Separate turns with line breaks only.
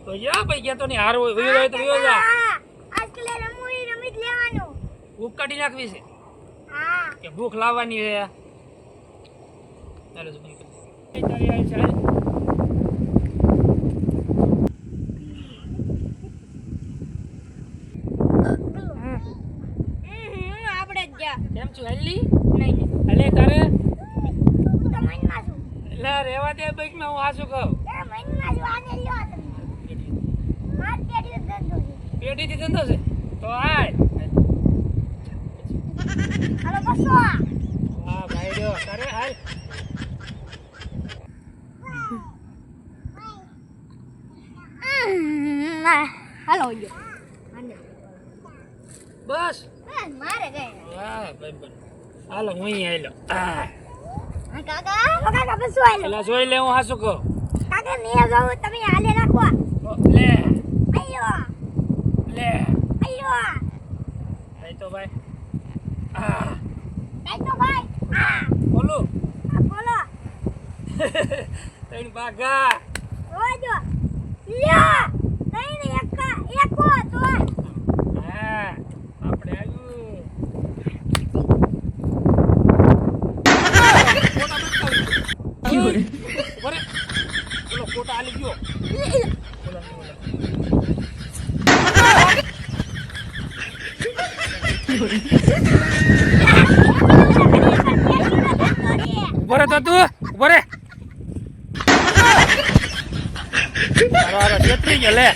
તો જા ભાઈ ગયા તો નહીં હાર હોય વયો જાય તો વયો જા
આજકાલ રમુઈ રમી લેવાનું
ભૂખ કાઢી નાખવી છે
હા
કે ભૂખ લાવવાની છે ચાલો જમી કરી તારી આવી છે હાલ.
આપણે જ જા
કેમ છું હેલી
નહીં
અલે તારે
હું તો મનમાં છું
એટલે રેવા દે બાઈક માં હું હાસું કહું
એ મનમાં છું આને લ્યો તમે માર પેટી ધંધો છે
પેઢીથી ધંધો છે તો આય
હાલો બસો
હા ભાઈ રહ્યો તારે હાલ
હાલો જો આને
બસ
મારે ગઈ
વાહ ભાઈ બન હાલો હું અહીં આવેલો
કાકા બસો આલો
પેલા જોઈ લે હું હાસું કહું
કાકા ને જાવ તમે હાલે રાખો
લે
અయ్యో
લે
અయ్యో
ભાઈ તો ભાઈ આ
કઈ તો ભાઈ
બોલો
બોલો
તૈણ બાગા
ઓજો લ્યો નહીં એકો તો
હા આપણે આવ્યું બરે બોલો કોટા આલી ગયો બોલો બરે તો તું બરે અરે છેતરી ગયા લે